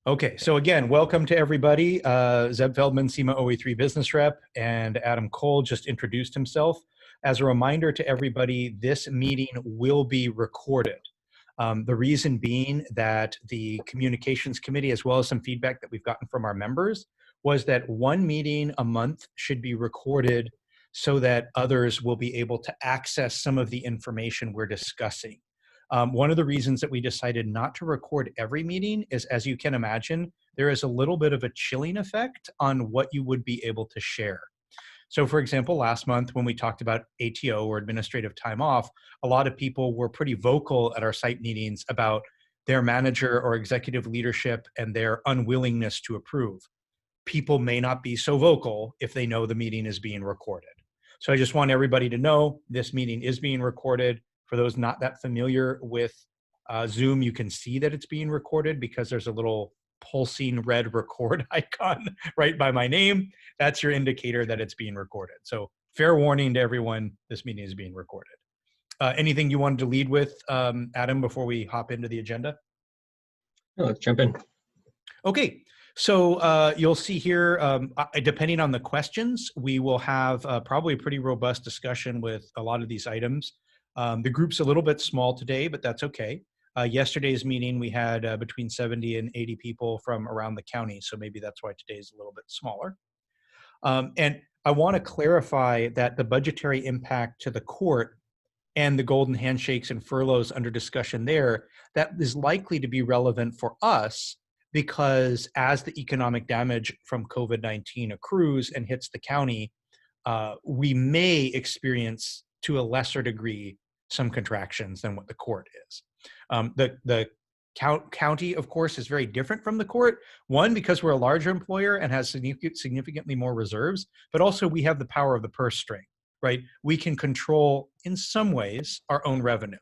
Okay, so again, welcome to everybody. Zeb Feldman, Sema OE3 business rep, and Adam Cole just introduced himself. As a reminder to everybody, this meeting will be recorded. The reason being that the communications committee, as well as some feedback that we've gotten from our members, was that one meeting a month should be recorded so that others will be able to access some of the information we're discussing. One of the reasons that we decided not to record every meeting is, as you can imagine, there is a little bit of a chilling effect on what you would be able to share. So for example, last month when we talked about ATO or administrative time off, a lot of people were pretty vocal at our site meetings about their manager or executive leadership and their unwillingness to approve. People may not be so vocal if they know the meeting is being recorded. So I just want everybody to know this meeting is being recorded. For those not that familiar with Zoom, you can see that it's being recorded because there's a little pulsing red record icon right by my name. That's your indicator that it's being recorded. So fair warning to everyone, this meeting is being recorded. Anything you wanted to lead with, Adam, before we hop into the agenda? No, let's jump in. Okay, so you'll see here, depending on the questions, we will have probably a pretty robust discussion with a lot of these items. The group's a little bit small today, but that's okay. Yesterday's meeting, we had between 70 and 80 people from around the county, so maybe that's why today's a little bit smaller. And I want to clarify that the budgetary impact to the court and the golden handshakes and furloughs under discussion there, that is likely to be relevant for us because as the economic damage from COVID-19 accrues and hits the county, we may experience to a lesser degree some contractions than what the court is. The county, of course, is very different from the court. One, because we're a larger employer and has significantly more reserves, but also we have the power of the purse string, right? We can control, in some ways, our own revenue.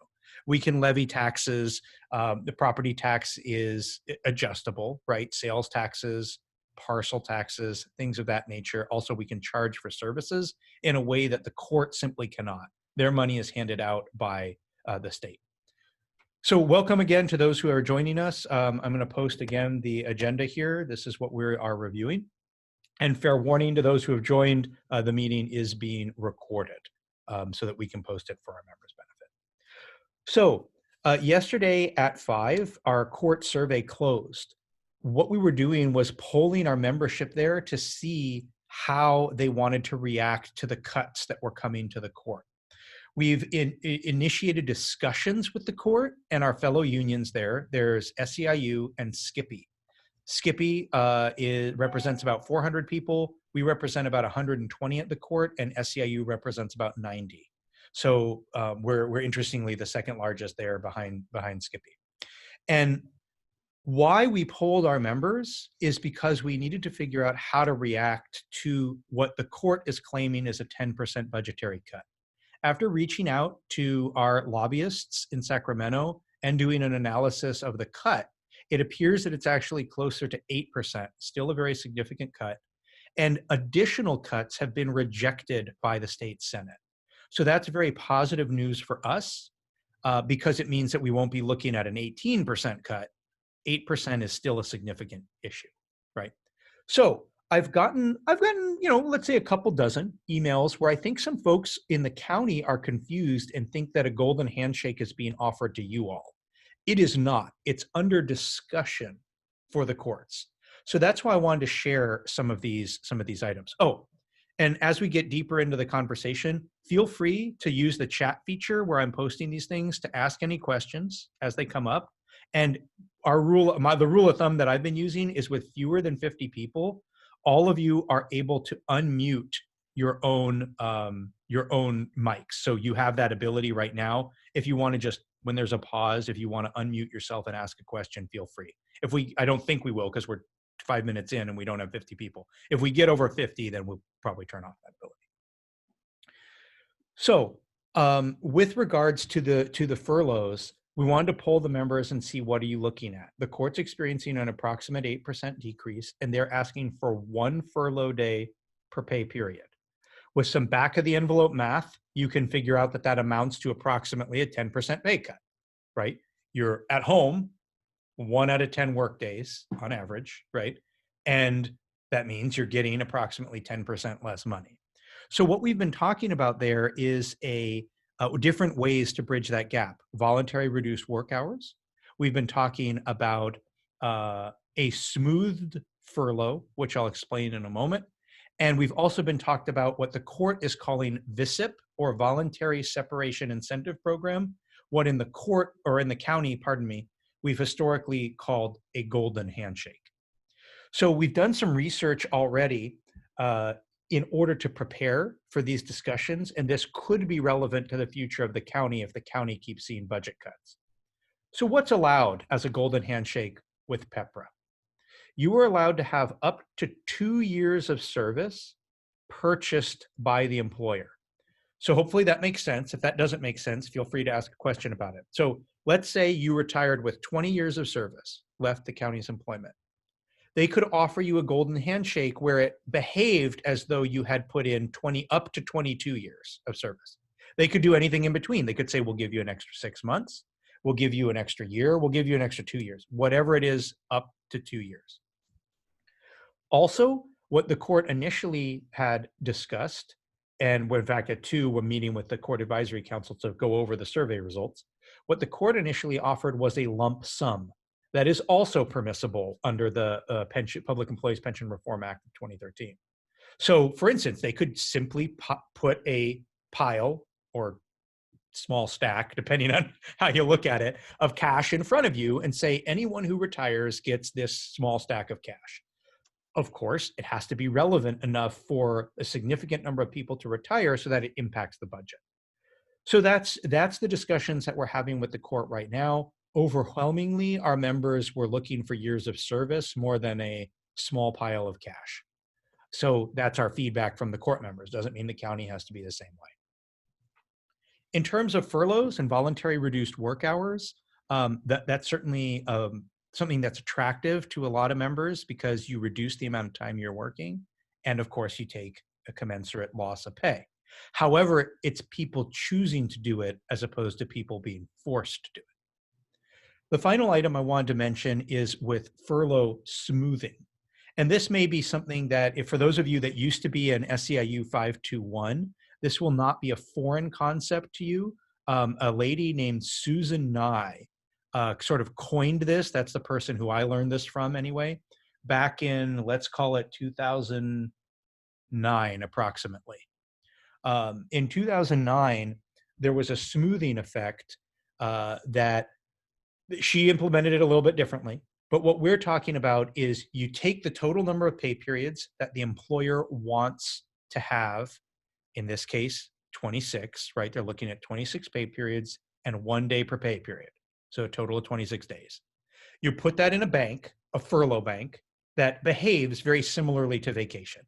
We can levy taxes. The property tax is adjustable, right? Sales taxes, parcel taxes, things of that nature. Also, we can charge for services in a way that the court simply cannot. Their money is handed out by the state. So welcome again to those who are joining us. I'm going to post again the agenda here. This is what we are reviewing. And fair warning to those who have joined, the meeting is being recorded so that we can post it for our members' benefit. So yesterday at 5, our court survey closed. What we were doing was polling our membership there to see how they wanted to react to the cuts that were coming to the court. We've initiated discussions with the court and our fellow unions there. There's SEIU and Skippy. Skippy represents about 400 people. We represent about 120 at the court, and SEIU represents about 90. So we're interestingly the second largest there behind Skippy. And why we polled our members is because we needed to figure out how to react to what the court is claiming is a 10% budgetary cut. After reaching out to our lobbyists in Sacramento and doing an analysis of the cut, it appears that it's actually closer to 8%, still a very significant cut. And additional cuts have been rejected by the state Senate. So that's very positive news for us because it means that we won't be looking at an 18% cut. 8% is still a significant issue, right? So I've gotten, let's say a couple dozen emails where I think some folks in the county are confused and think that a golden handshake is being offered to you all. It is not. It's under discussion for the courts. So that's why I wanted to share some of these items. Oh, and as we get deeper into the conversation, feel free to use the chat feature where I'm posting these things to ask any questions as they come up. And the rule of thumb that I've been using is with fewer than 50 people, all of you are able to unmute your own mics. So you have that ability right now. If you want to just, when there's a pause, if you want to unmute yourself and ask a question, feel free. I don't think we will because we're 5 minutes in and we don't have 50 people. If we get over 50, then we'll probably turn off that ability. So with regards to the furloughs, we wanted to poll the members and see what are you looking at. The court's experiencing an approximate 8% decrease, and they're asking for 1 furlough day per pay period. With some back of the envelope math, you can figure out that that amounts to approximately a 10% pay cut, right? You're at home, 1 out of 10 work days on average, right? And that means you're getting approximately 10% less money. So what we've been talking about there is different ways to bridge that gap. Voluntary reduced work hours. We've been talking about a smoothed furlough, which I'll explain in a moment. And we've also been talked about what the court is calling VSIP, or Voluntary Separation Incentive Program, what in the court, or in the county, pardon me, we've historically called a golden handshake. So we've done some research already in order to prepare for these discussions, and this could be relevant to the future of the county if the county keeps seeing budget cuts. So what's allowed as a golden handshake with PEPRA? You are allowed to have up to 2 years of service purchased by the employer. So hopefully that makes sense. If that doesn't make sense, feel free to ask a question about it. So let's say you retired with 20 years of service, left the county's employment. They could offer you a golden handshake where it behaved as though you had put in up to 22 years of service. They could do anything in between. They could say, we'll give you an extra 6 months. We'll give you an extra year. We'll give you an extra 2 years, whatever it is, up to 2 years. Also, what the court initially had discussed, and in fact at 2, we're meeting with the Court Advisory Council to go over the survey results. What the court initially offered was a lump sum that is also permissible under the Public Employees Pension Reform Act of 2013. So for instance, they could simply put a pile or small stack, depending on how you look at it, of cash in front of you and say, anyone who retires gets this small stack of cash. Of course, it has to be relevant enough for a significant number of people to retire so that it impacts the budget. So that's the discussions that we're having with the court right now. Overwhelmingly, our members were looking for years of service more than a small pile of cash. So that's our feedback from the court members. Doesn't mean the county has to be the same way. In terms of furloughs and voluntary reduced work hours, that's certainly something that's attractive to a lot of members because you reduce the amount of time you're working. And of course, you take a commensurate loss of pay. However, it's people choosing to do it as opposed to people being forced to do it. The final item I wanted to mention is with furlough smoothing. And this may be something that, if for those of you that used to be an SEIU 521, this will not be a foreign concept to you. A lady named Susan Nye sort of coined this. That's the person who I learned this from anyway, back in, let's call it 2009 approximately. In 2009, there was a smoothing effect that she implemented it a little bit differently. But what we're talking about is you take the total number of pay periods that the employer wants to have, in this case, 26, right? They're looking at 26 pay periods and 1 day per pay period. So a total of 26 days. You put that in a bank, a furlough bank, that behaves very similarly to vacation.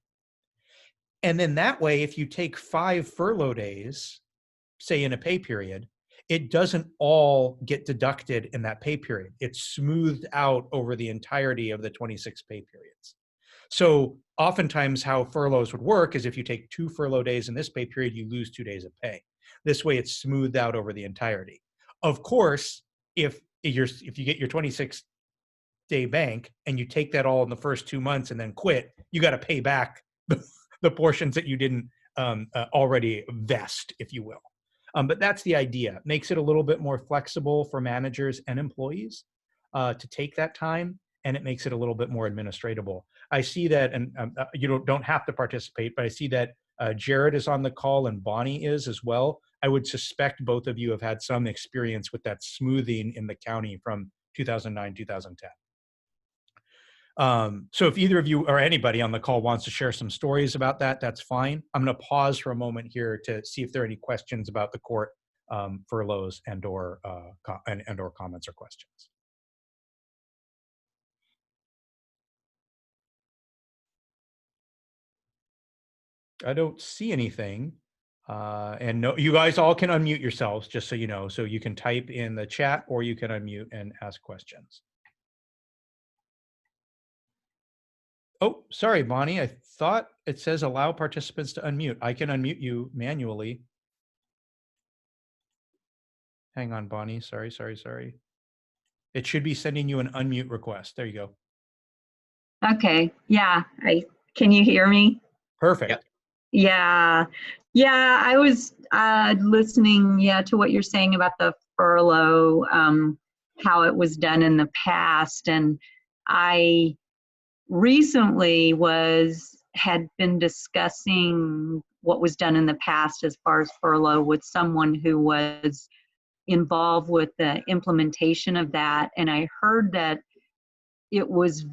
And then that way, if you take 5 furlough days, say in a pay period, it doesn't all get deducted in that pay period. It's smoothed out over the entirety of the 26 pay periods. So oftentimes how furloughs would work is if you take 2 furlough days in this pay period, you lose 2 days of pay. This way it's smoothed out over the entirety. Of course, if you get your 26-day bank and you take that all in the first 2 months and then quit, you got to pay back the portions that you didn't already vest, if you will. But that's the idea. It makes it a little bit more flexible for managers and employees to take that time, and it makes it a little bit more administratable. I see that, and you don't have to participate, but I see that Jared is on the call and Bonnie is as well. I would suspect both of you have had some experience with that smoothing in the county from 2009, 2010. So if either of you or anybody on the call wants to share some stories about that, that's fine. I'm going to pause for a moment here to see if there are any questions about the court furloughs and or comments or questions. I don't see anything. And no, you guys all can unmute yourselves, just so you know. So you can type in the chat or you can unmute and ask questions. Oh, sorry, Bonnie. I thought it says allow participants to unmute. I can unmute you manually. Hang on, Bonnie. Sorry. It should be sending you an unmute request. There you go. Okay. Yeah. Can you hear me? Perfect. Yeah. Yeah. I was listening, to what you're saying about the furlough, how it was done in the past. And I recently had been discussing what was done in the past as far as furlough with someone who was involved with the implementation of that. And I heard that it was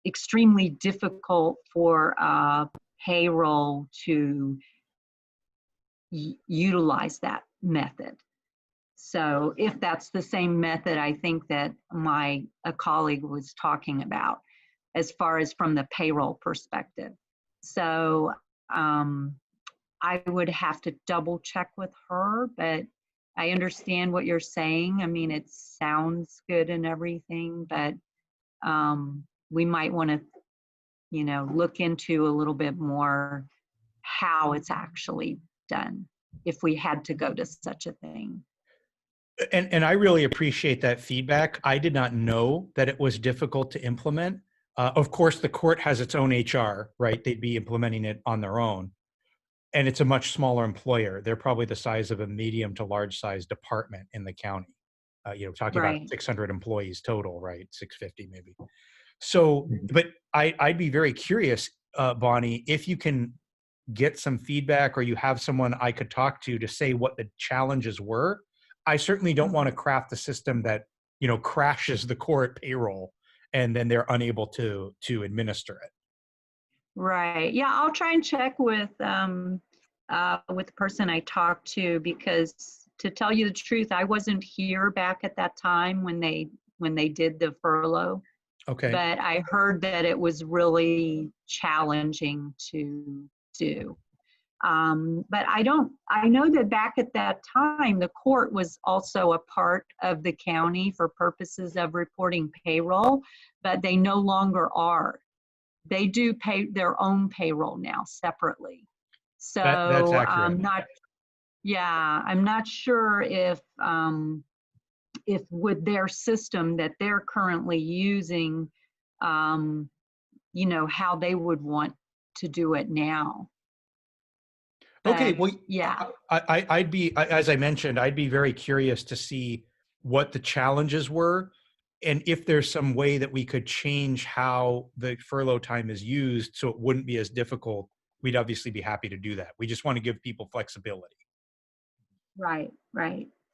extremely difficult for payroll to utilize that method. So if that's the same method, I think that a colleague was talking about as far as from the payroll perspective. So I would have to double check with her, but I understand what you're saying. I mean, it sounds good and everything, but we might want to, look into a little bit more how it's actually done if we had to go to such a thing. And I really appreciate that feedback. I did not know that it was difficult to implement. Of course, the court has its own HR, right? They'd be implementing it on their own. And it's a much smaller employer. They're probably the size of a medium to large size department in the county. Talking about 600 employees total, right? 650 maybe. So, but I'd be very curious, Bonnie, if you can get some feedback or you have someone I could talk to say what the challenges were. I certainly don't want to craft a system that, crashes the court payroll and then they're unable to administer it. Right. Yeah, I'll try and check with the person I talked to, because to tell you the truth, I wasn't here back at that time when they did the furlough. Okay. But I heard that it was really challenging to do. But I know that back at that time, the court was also a part of the county for purposes of reporting payroll, but they no longer are. They do pay their own payroll now separately. So that's accurate. I'm not sure if with their system that they're currently using, how they would want to do it now. Okay, well, yeah, I'd be, as I mentioned, I'd be very curious to see what the challenges were and if there's some way that we could change how the furlough time is used so it wouldn't be as difficult. We'd obviously be happy to do that. We just want to give people flexibility. Right.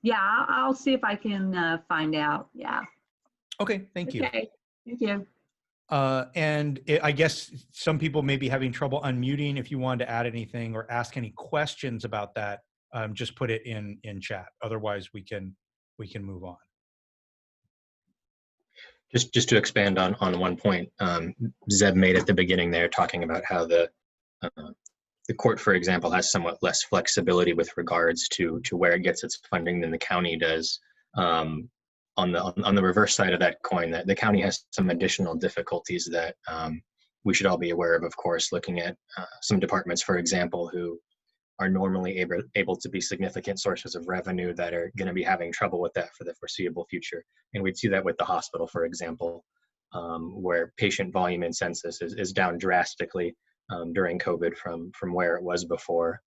Yeah, I'll see if I can find out. Yeah. Okay, thank you. Okay, thank you. And I guess some people may be having trouble unmuting. If you wanted to add anything or ask any questions about that, just put it in chat. Otherwise, we can move on. Just to expand on one point Zeb made at the beginning there, talking about how the court, for example, has somewhat less flexibility with regards to where it gets its funding than the county does. On the reverse side of that coin, that the county has some additional difficulties that we should all be aware of course, looking at some departments, for example, who are normally able to be significant sources of revenue that are going to be having trouble with that for the foreseeable future. And we'd see that with the hospital, for example, where patient volume and census is down drastically during COVID from where it was before.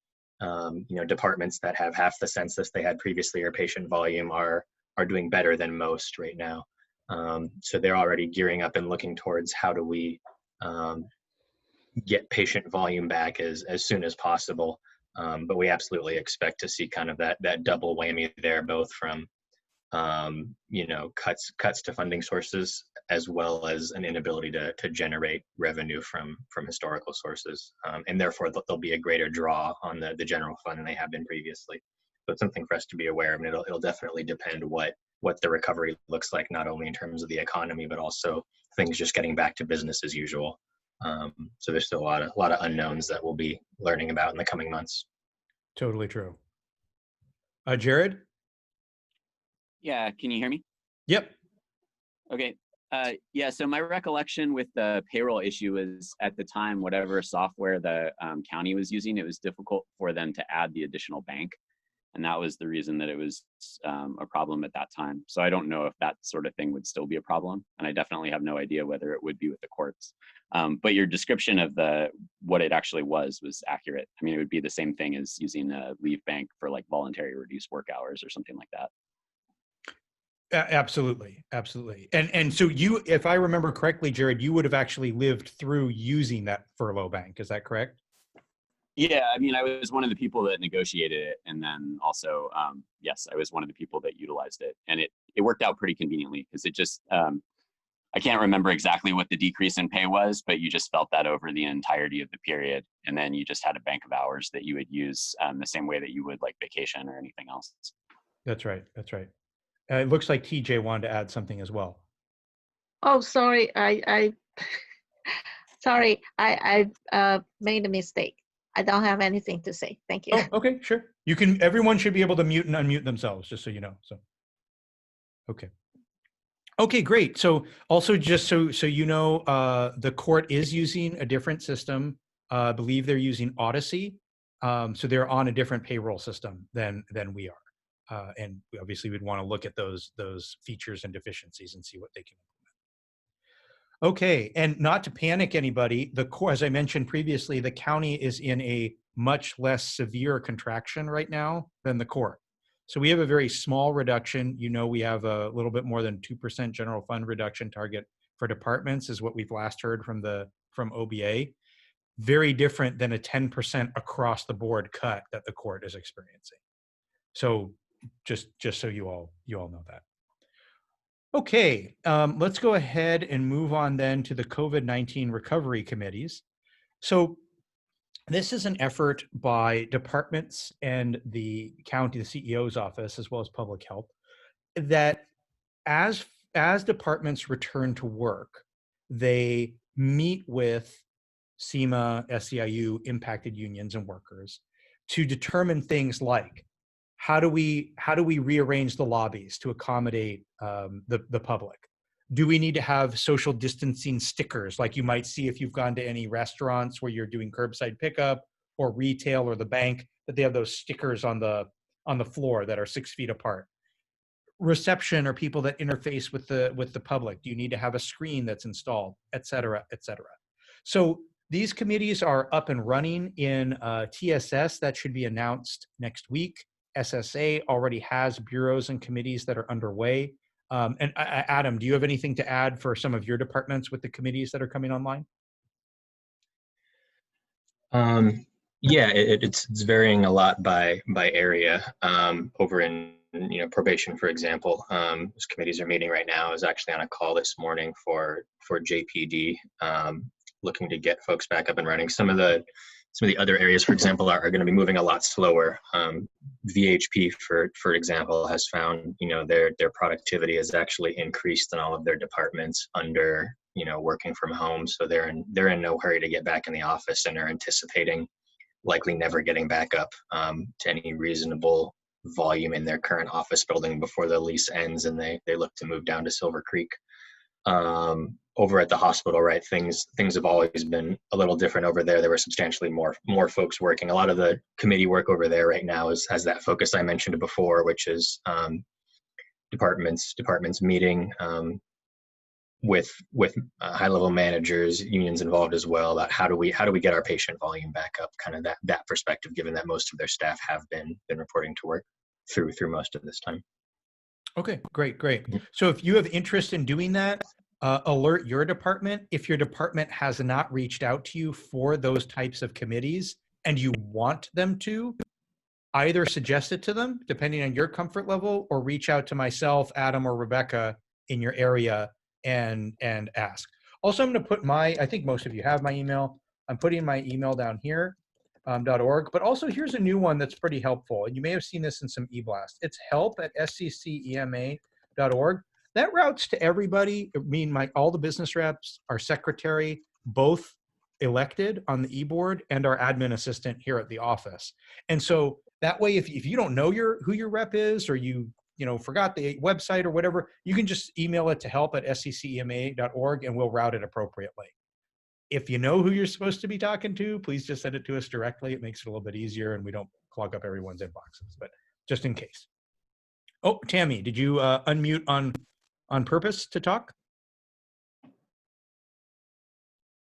Departments that have half the census they had previously or patient volume are doing better than most right now. So they're already gearing up and looking towards how do we get patient volume back as soon as possible. But we absolutely expect to see kind of that double whammy there, both from cuts to funding sources as well as an inability to generate revenue from historical sources, and therefore there'll be a greater draw on the general fund than they have been previously. So it's something for us to be aware of, and it'll definitely depend what the recovery looks like, not only in terms of the economy but also things just getting back to business as usual. So there's still a lot of unknowns that we'll be learning about in the coming months. Totally true. Jared? Yeah, can you hear me? Yep. Okay. Yeah, so my recollection with the payroll issue is at the time, whatever software the county was using, it was difficult for them to add the additional bank. And that was the reason that it was a problem at that time. So I don't know if that sort of thing would still be a problem. And I definitely have no idea whether it would be with the courts. But your description of what it actually was accurate. I mean, it would be the same thing as using a leave bank for like voluntary reduced work hours or something like that. Absolutely, absolutely. And so you, if I remember correctly, Jared, you would have actually lived through using that furlough bank. Is that correct? Yeah, I mean, I was one of the people that negotiated it, and then also, yes, I was one of the people that utilized it, and it worked out pretty conveniently because it just, I can't remember exactly what the decrease in pay was, but you just felt that over the entirety of the period, and then you just had a bank of hours that you would use the same way that you would like vacation or anything else. That's right. That's right. It looks like TJ wanted to add something as well. Oh, sorry, sorry, I made a mistake. I don't have anything to say. Thank you. Oh, okay, sure. You can. Everyone should be able to mute and unmute themselves, just so you know. So, okay. Okay, great. So, also just so you know, the court is using a different system. I believe they're using Odyssey, so they're on a different payroll system than we are, and obviously we'd want to look at those features and deficiencies and see what they can implement. Okay, and not to panic anybody, the court, as I mentioned previously, the county is in a much less severe contraction right now than the court. So we have a very small reduction. You know, we have a little bit more than 2% general fund reduction target for departments is what we've last heard from OBA. Very different than a 10% across the board cut that the court is experiencing. So just so you all know that. Okay, let's go ahead and move on then to the COVID-19 recovery committees. So this is an effort by departments and the county, the CEO's office, as well as public health, that as departments return to work, they meet with Sema, SEIU, impacted unions and workers to determine things like how do we rearrange the lobbies to accommodate the public? Do we need to have social distancing stickers like you might see if you've gone to any restaurants where you're doing curbside pickup or retail or the bank, that they have those stickers on the floor that are 6 feet apart? Reception or people that interface with the public, do you need to have a screen that's installed, et cetera, et cetera? So these committees are up and running in TSS. That should be announced next week. SSA already has bureaus and committees that are underway. And Adam, do you have anything to add for some of your departments with the committees that are coming online? Yeah, it's varying a lot by area. Over in probation, for example, those committees are meeting right now. I was actually on a call this morning for JPD, looking to get folks back up and running. Some of the other areas, for example, are going to be moving a lot slower. VHP, for example, has found their productivity has actually increased in all of their departments under working from home. So they're in no hurry to get back in the office, and are anticipating likely never getting back up to any reasonable volume in their current office building before the lease ends, and they look to move down to Silver Creek. Over at the hospital, right, things have always been a little different over there. There were substantially more folks working. A lot of the committee work over there right now has that focus I mentioned before, which is departments meeting with high-level managers, unions involved as well, about how do we get our patient volume back up, kind of that perspective, given that most of their staff have been reporting to work through most of this time. Okay, great. So if you have interest in doing that, alert your department. If your department has not reached out to you for those types of committees and you want them to, either suggest it to them, depending on your comfort level, or reach out to myself, Adam, or Rebecca in your area and ask. Also, I'm going to put I think most of you have my email. I'm putting my email down here, .org, but also here's a new one that's pretty helpful. And you may have seen this in some e-blasts. It's help@sccema.org. That routes to everybody. I mean, all the business reps, our secretary, both elected on the e-board, and our admin assistant here at the office. And so that way, if you don't know who your rep is, or you forgot the website or whatever, you can just email it to help@sccema.org and we'll route it appropriately. If you know who you're supposed to be talking to, please just send it to us directly. It makes it a little bit easier and we don't clog up everyone's inboxes. But just in case. Oh, Tammy, did you unmute on purpose to talk?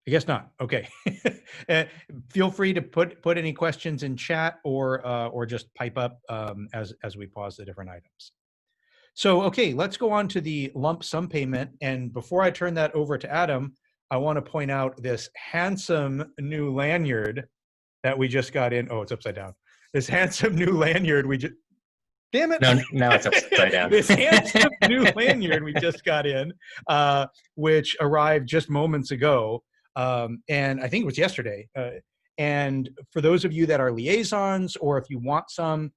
I guess not. Okay. Feel free to put any questions in chat or just pipe up as we pause the different items. So, okay, let's go on to the lump sum payment. And before I turn that over to Adam, I want to point out this handsome new lanyard that we just got in. Oh, it's upside down. This handsome new lanyard we just, damn it. No, now it's upside down. This handsome new lanyard we just got in, which arrived just moments ago. And I think it was yesterday. And for those of you that are liaisons, or if you want some,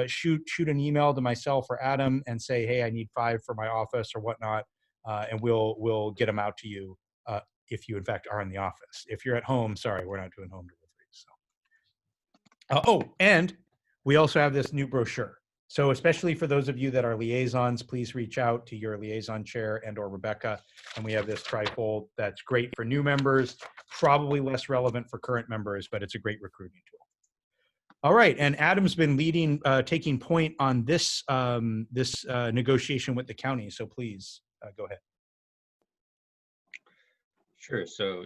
shoot an email to myself or Adam and say, hey, I need 5 for my office or whatnot, and we'll get them out to you if you in fact are in the office. If you're at home, sorry, we're not doing home deliveries. So. Oh, and we also have this new brochure. So especially for those of you that are liaisons, please reach out to your liaison chair and or Rebecca. And we have this trifold that's great for new members, probably less relevant for current members, but it's a great recruiting tool. All right, and Adam's been leading, taking point on this negotiation with the county. So please go ahead. Sure. So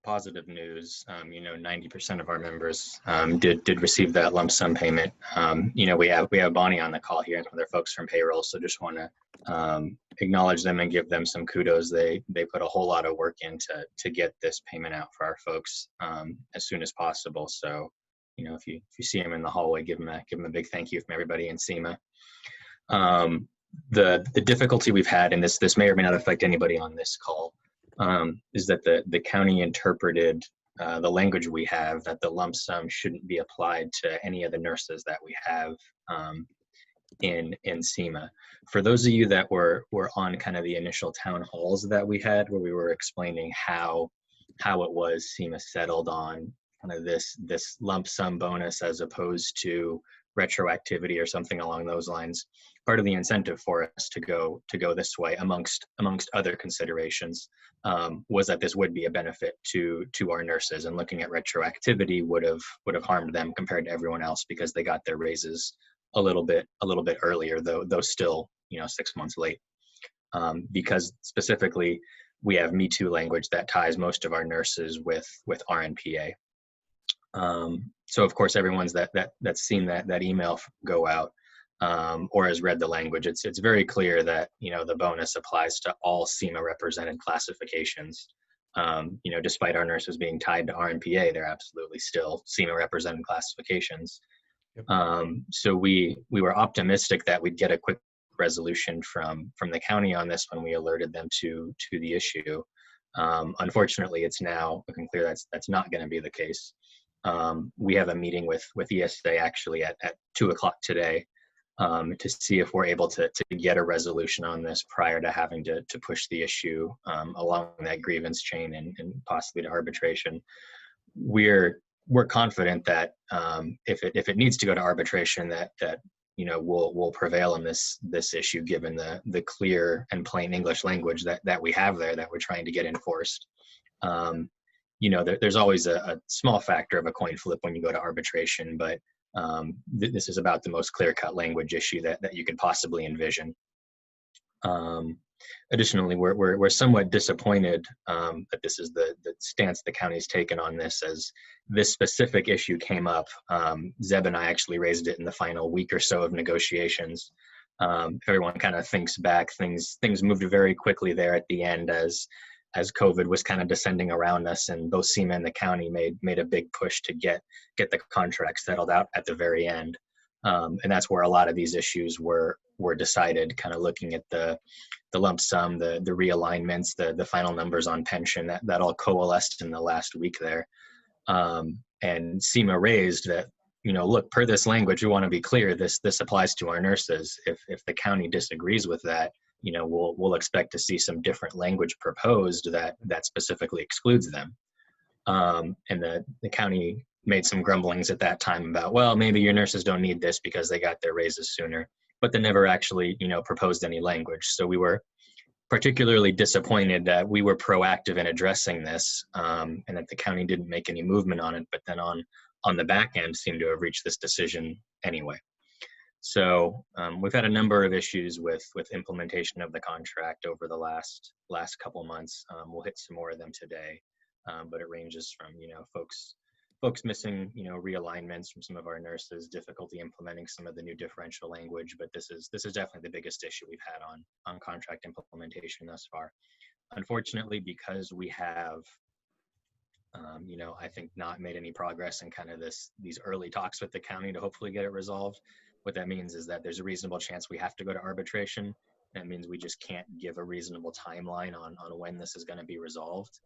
positive news. 90% of our members did receive that lump sum payment. We have Bonnie on the call here and some other folks from payroll. So just want to acknowledge them and give them some kudos. They put a whole lot of work in to get this payment out for our folks as soon as possible. So if you see them in the hallway, give them a big thank you from everybody in Sema. The difficulty we've had, and this may or may not affect anybody on this call, is that the county interpreted the language we have that the lump sum shouldn't be applied to any of the nurses that we have in Sema. For those of you that were on kind of the initial town halls that we had, where we were explaining how it was Sema settled on kind of this lump sum bonus as opposed to retroactivity or something along those lines. Part of the incentive for us to go this way, amongst other considerations, was that this would be a benefit to our nurses, and looking at retroactivity would have harmed them compared to everyone else because they got their raises a little bit earlier, though still 6 months late. Because specifically we have Me Too language that ties most of our nurses with RNPA. So of course, everyone's that's seen that email go out or has read the language. It's very clear that the bonus applies to all Sema represented classifications. Despite our nurses being tied to RNPA, they're absolutely still Sema represented classifications. Yep. So we were optimistic that we'd get a quick resolution from the county on this when we alerted them to the issue. Unfortunately, it's now looking clear that's not going to be the case. We have a meeting with ESA actually at 2:00 today to see if we're able to get a resolution on this prior to having to push the issue along that grievance chain and possibly to arbitration. We're confident that if it needs to go to arbitration, that we'll prevail in this issue, given the clear and plain English language that we have there that we're trying to get enforced. There's always a small factor of a coin flip when you go to arbitration, but this is about the most clear-cut language issue that you could possibly envision. Additionally, we're somewhat disappointed that this is the stance the county's taken on this, as this specific issue came up. Zeb and I actually raised it in the final week or so of negotiations. Everyone kind of thinks back, things moved very quickly there at the end as COVID was kind of descending around us, and both Sema and the county made a big push to get the contract settled out at the very end. And that's where a lot of these issues were decided, kind of looking at the lump sum, the realignments, the final numbers on pension, that all coalesced in the last week there. And Sema raised that, look, per this language, we want to be clear, this applies to our nurses. If the county disagrees with that, we'll expect to see some different language proposed that specifically excludes them. And the county made some grumblings at that time about, well, maybe your nurses don't need this because they got their raises sooner, but they never actually, proposed any language. So we were particularly disappointed that we were proactive in addressing this, and that the county didn't make any movement on it, but then on the back end seemed to have reached this decision anyway. So we've had a number of issues with implementation of the contract over the last couple months. We'll hit some more of them today, but it ranges from folks missing realignments from some of our nurses, difficulty implementing some of the new differential language. But this is definitely the biggest issue we've had on contract implementation thus far. Unfortunately, because we have I think not made any progress in kind of these early talks with the county to hopefully get it resolved. What that means is that there's a reasonable chance we have to go to arbitration. That means we just can't give a reasonable timeline on when this is going to be resolved.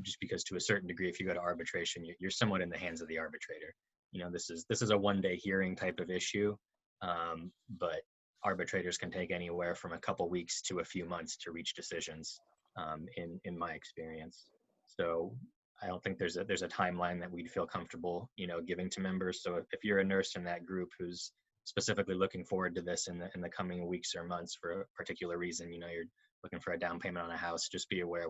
Just because to a certain degree, if you go to arbitration, you're somewhat in the hands of the arbitrator. This is a one-day hearing type of issue, but arbitrators can take anywhere from a couple weeks to a few months to reach decisions, in my experience. So I don't think there's a timeline that we'd feel comfortable, giving to members. So if you're a nurse in that group who's specifically looking forward to this in the coming weeks or months for a particular reason, you're looking for a down payment on a house, just be aware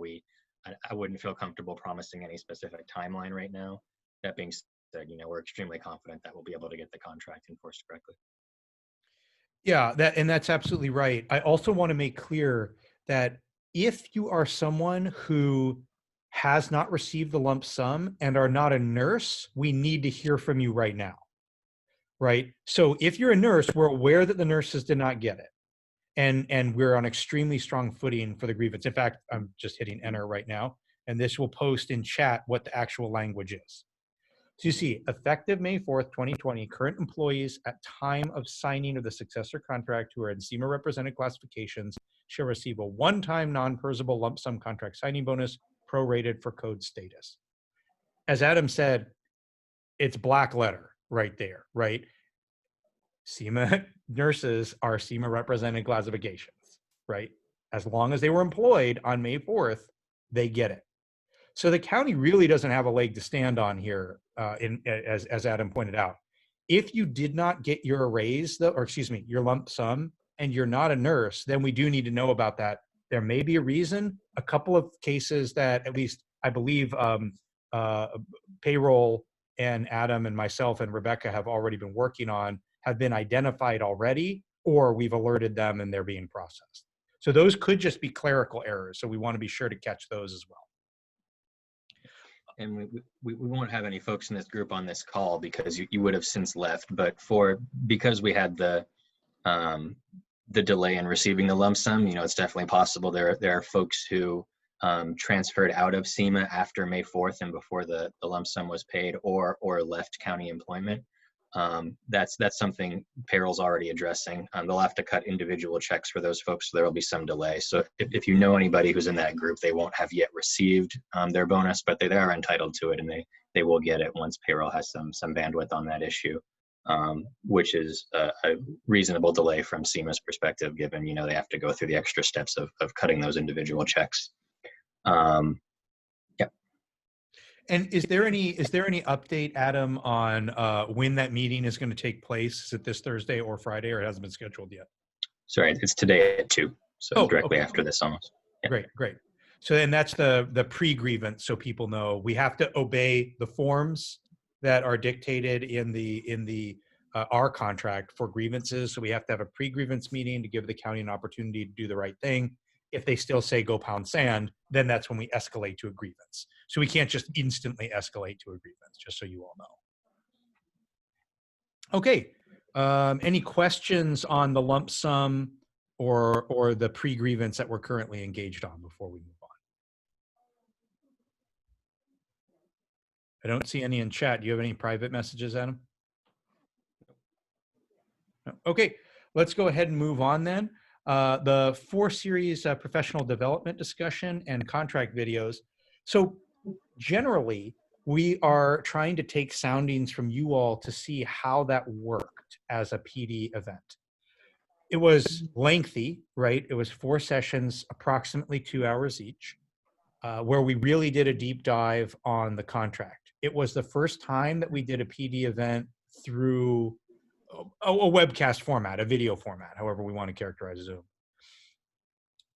I wouldn't feel comfortable promising any specific timeline right now. That being said, we're extremely confident that we'll be able to get the contract enforced correctly. Yeah, that's absolutely right. I also want to make clear that if you are someone who has not received the lump sum and are not a nurse, we need to hear from you right now, right? So if you're a nurse, we're aware that the nurses did not get it. And we're on extremely strong footing for the grievance. In fact, I'm just hitting enter right now, and this will post in chat what the actual language is. So you see, effective May 4th, 2020, current employees at time of signing of the successor contract who are in Sema represented classifications shall receive a one-time non-PERSable lump sum contract signing bonus prorated for code status. As Adam said, it's black letter right there, right? Sema nurses are Sema represented classifications, right? As long as they were employed on May 4th, they get it. So the county really doesn't have a leg to stand on here, as Adam pointed out. If you did not get your raise, your lump sum, and you're not a nurse, then we do need to know about that. There may be a reason. A couple of cases that at least I believe payroll and Adam and myself and Rebecca have already been working on have been identified already, or we've alerted them and they're being processed. So those could just be clerical errors. So we want to be sure to catch those as well. And we won't have any folks in this group on this call because you would have since left, but because we had the delay in receiving the lump sum, it's definitely possible there are folks who transferred out of Sema after May 4th and before the lump sum was paid or left county employment. That's something payroll's already addressing. They'll have to cut individual checks for those folks, so there will be some delay. So if you know anybody who's in that group, they won't have yet received their bonus, but they are entitled to it, and they will get it once payroll has some bandwidth on that issue, which is a reasonable delay from Sema's perspective, given they have to go through the extra steps of cutting those individual checks. And is there any update, Adam, on when that meeting is going to take place? Is it this Thursday or Friday, or it hasn't been scheduled yet? Sorry, it's today at 2, so directly after this almost. Yeah. Great. So then that's the pre-grievance, so people know we have to obey the forms that are dictated in the our contract for grievances. So we have to have a pre-grievance meeting to give the county an opportunity to do the right thing. If they still say go pound sand, then that's when we escalate to a grievance. So we can't just instantly escalate to a grievance, just so you all know. Okay, any questions on the lump sum or the pre-grievance that we're currently engaged on before we move on? I don't see any in chat. Do you have any private messages, Adam? No. Okay, let's go ahead and move on then. The 4 series professional development discussion and contract videos. So generally, we are trying to take soundings from you all to see how that worked as a PD event. It was lengthy, right? It was 4 sessions, approximately 2 hours each, where we really did a deep dive on the contract. It was the first time that we did a PD event through a webcast format, a video format, however we want to characterize Zoom.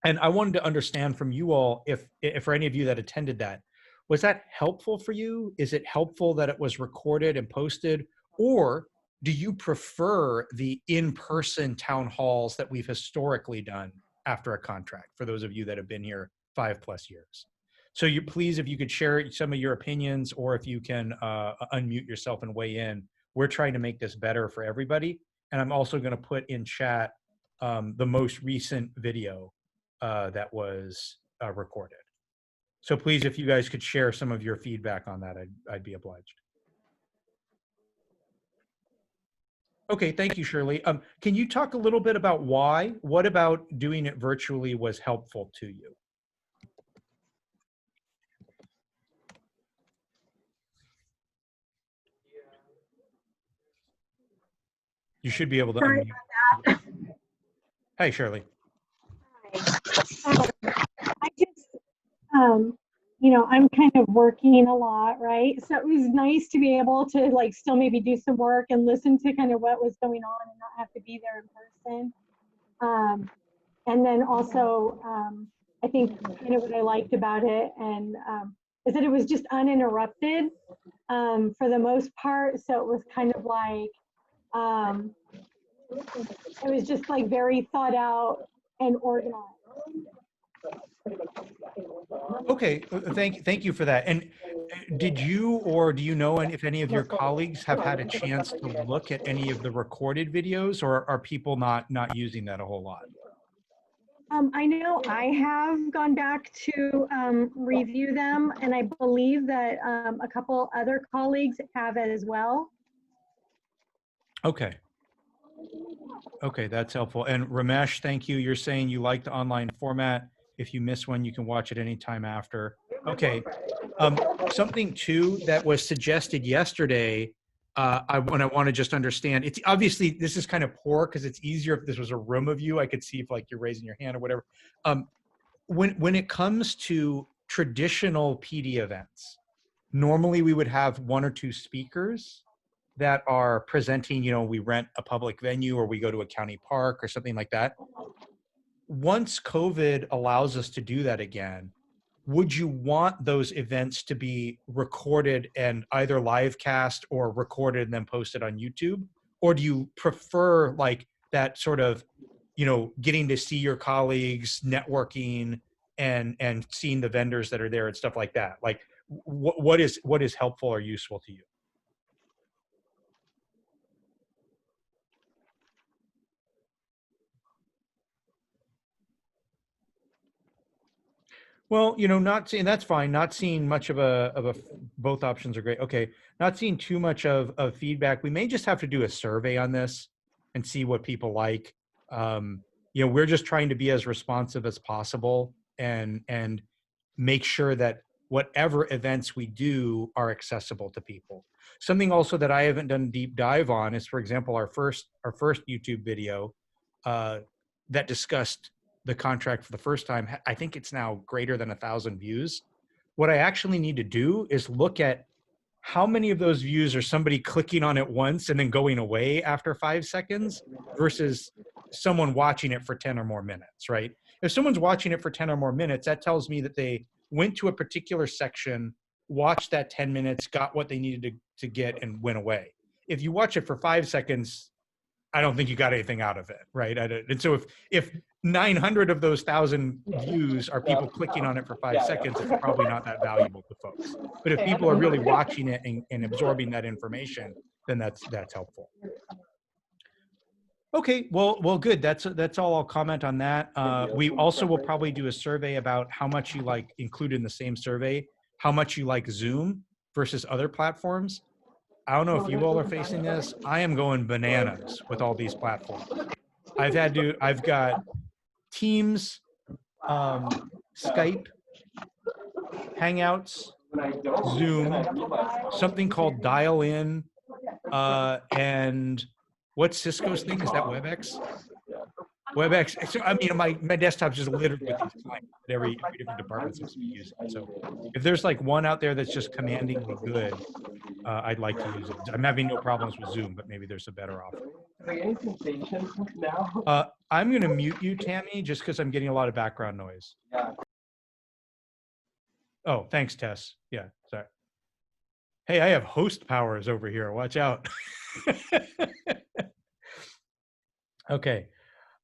And I wanted to understand from you all, if for any of you that attended that, was that helpful for you? Is it helpful that it was recorded and posted? Or do you prefer the in-person town halls that we've historically done after a contract, for those of you that have been here 5+ years? So you please, if you could share some of your opinions, or if you can unmute yourself and weigh in. We're trying to make this better for everybody. And I'm also going to put in chat the most recent video that was recorded. So please, if you guys could share some of your feedback on that, I'd be obliged. Okay, thank you, Shirley. Can you talk a little bit about why? What about doing it virtually was helpful to you? You should be able to Sorry unmute. about that. Hi, Shirley. I just, you know, I'm kind of working a lot, right? So it was nice to be able to like still maybe do some work and listen to kind of what was going on and not have to be there in person. And then also, I think kind of what I liked about it and is that it was just uninterrupted for the most part. So it was kind of like, it was just like very thought out and organized. Okay, thank you for that. And did you, or do you know if any of your colleagues have had a chance to look at any of the recorded videos, or are people not using that a whole lot? I know I have gone back to review them, and I believe that a couple other colleagues have as well. Okay. Okay, that's helpful. And Ramesh, thank you. You're saying you like the online format. If you miss one, you can watch it anytime after. Okay. Something too that was suggested yesterday, I want to just understand. It's obviously, this is kind of poor because it's easier if this was a room of you. I could see if like you're raising your hand or whatever. When it comes to traditional PD events, normally we would have 1 or 2 speakers that are presenting, you know, we rent a public venue or we go to a county park or something like that. Once COVID allows us to do that again, would you want those events to be recorded and either live cast or recorded and then posted on YouTube? Or do you prefer like that sort of, you know, getting to see your colleagues, networking and seeing the vendors that are there and stuff like that? Like what is helpful or useful to you? Well, you know, not seeing, that's fine. Not seeing much of a, both options are great. Okay. Not seeing too much of feedback. We may just have to do a survey on this and see what people like. You know, we're just trying to be as responsive as possible and make sure that whatever events we do are accessible to people. Something also that I haven't done a deep dive on is, for example, our first YouTube video that discussed the contract for the first time. I think it's now greater than 1,000 views. What I actually need to do is look at how many of those views are somebody clicking on it once and then going away after 5 seconds versus someone watching it for 10 or more minutes, right? If someone's watching it for 10 or more minutes, that tells me that they went to a particular section, watched that 10 minutes, got what they needed to get and went away. If you watch it for 5 seconds, I don't think you got anything out of it, right? And so if 900 of those 1,000 views are people clicking on it for 5 seconds, it's probably not that valuable to folks. But if people are really watching it and absorbing that information, then that's helpful. Okay, well, good. That's all I'll comment on that. We also will probably do a survey about how much you like, included in the same survey, how much you like Zoom versus other platforms. I don't know if you all are facing this. I am going bananas with all these platforms. I've got Teams, Skype, Hangouts, Zoom, something called Dial In, and what's Cisco's thing? Is that WebEx? WebEx. So, I mean, my desktop's just littered with these clients that every different department seems to be using. So if there's like one out there that's just commandingly good, I'd like to use it. I'm having no problems with Zoom, but maybe there's a better offering. I'm going to mute you, Tammy, just because I'm getting a lot of background noise. Oh, thanks, Tess. Yeah, sorry. Hey, I have host powers over here. Watch out. Okay.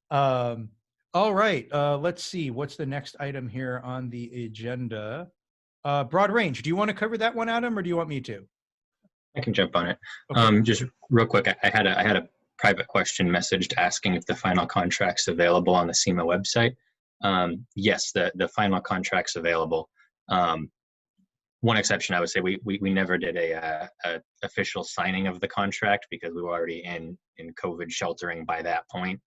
All right. Let's see. What's the next item here on the agenda? Broad range. Do you want to cover that one, Adam, or do you want me to? I can jump on it. Okay. Just real quick, I had a private question messaged asking if the final contract's available on the Sema website. Yes, the final contract's available. One exception, I would say, we never did a official signing of the contract because we were already in COVID sheltering by that point.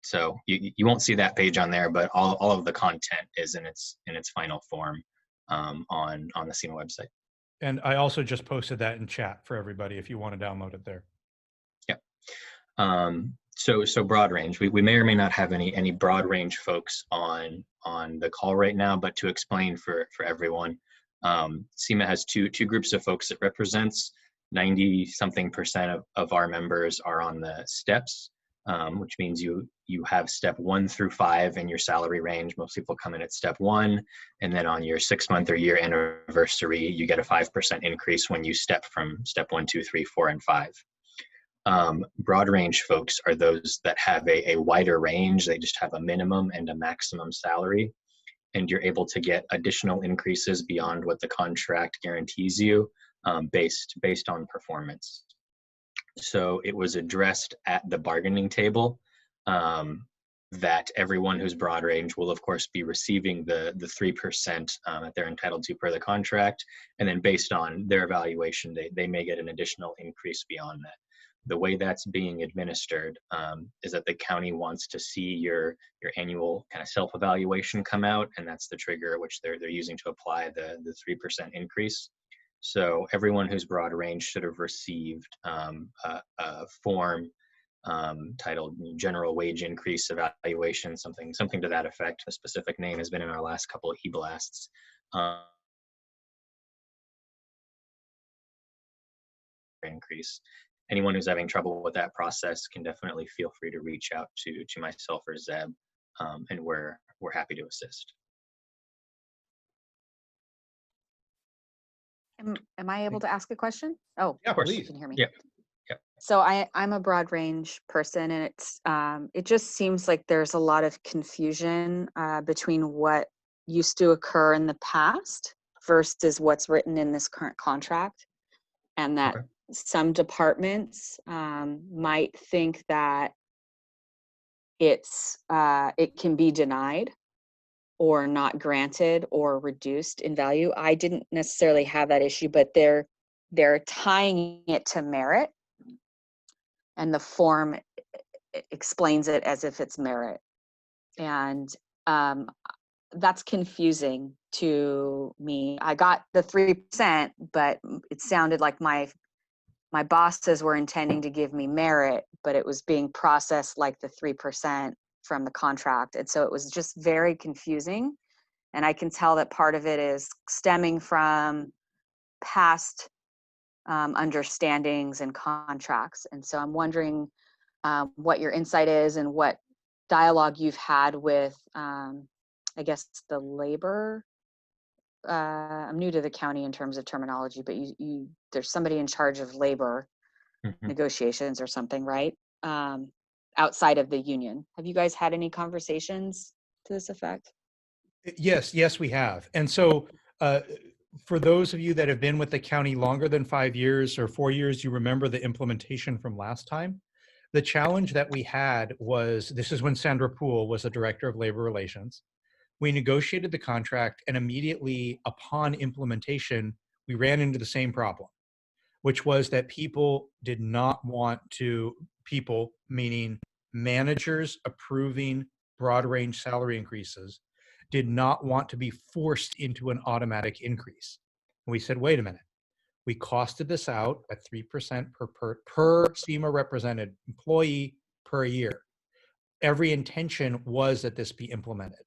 So you won't see that page on there, but all of the content is in its final form on the Sema website. And I also just posted that in chat for everybody if you want to download it there. Yeah. So broad range. We may or may not have any broad range folks on the call right now, but to explain for everyone, Sema has two groups of folks it represents. 90-something% of our members are on the steps, which means you have step 1 through 5 in your salary range. Most people come in at step 1, and then on your 6-month or year anniversary, you get a 5% increase when you step from step 1, 2, 3, 4, and 5. Broad range folks are those that have a wider range. They just have a minimum and a maximum salary, and you're able to get additional increases beyond what the contract guarantees you based on performance. So it was addressed at the bargaining table that everyone who's broad range will of course be receiving the 3% that they're entitled to per the contract, and then based on their evaluation they may get an additional increase beyond that. The way that's being administered is that the county wants to see your annual kind of self-evaluation come out, and that's the trigger at which they're using to apply the 3% increase. So everyone who's broad range should have received a form titled General Wage Increase Evaluation, something to that effect. A specific name has been in our last couple of e-blasts. Increase. Anyone who's having trouble with that process can definitely feel free to reach out to myself or Zeb, and we're happy to assist. Am I able to ask a question? Oh, Yeah, Of course. please. you can hear me. Yep. So I'm a broad range person, and it just seems like there's a lot of confusion between what used to occur in the past versus what's written in this current contract, and that Okay. some departments might think that it can be denied or not granted or reduced in value. I didn't necessarily have that issue, but they're tying it to merit, and the form explains it as if it's merit. And that's confusing to me. I got the 3%, but it sounded like my bosses were intending to give me merit, but it was being processed like the 3% from the contract. And so it was just very confusing. And I can tell that part of it is stemming from past understandings and contracts. And so I'm wondering what your insight is and what dialogue you've had with, I guess, the labor. I'm new to the county in terms of terminology, but there's somebody in charge of labor negotiations or something, right? Outside of the union. Have you guys had any conversations to this effect? Yes, we have. And so for those of you that have been with the county longer than 5 years or 4 years, you remember the implementation from last time. The challenge that we had was, this is when Sandra Poole was the director of labor relations. We negotiated the contract, and immediately upon implementation, we ran into the same problem, which was that people did not want to, people meaning managers approving broad range salary increases, did not want to be forced into an automatic increase. And we said, wait a minute, we costed this out at 3% per Sema represented employee per year. Every intention was that this be implemented.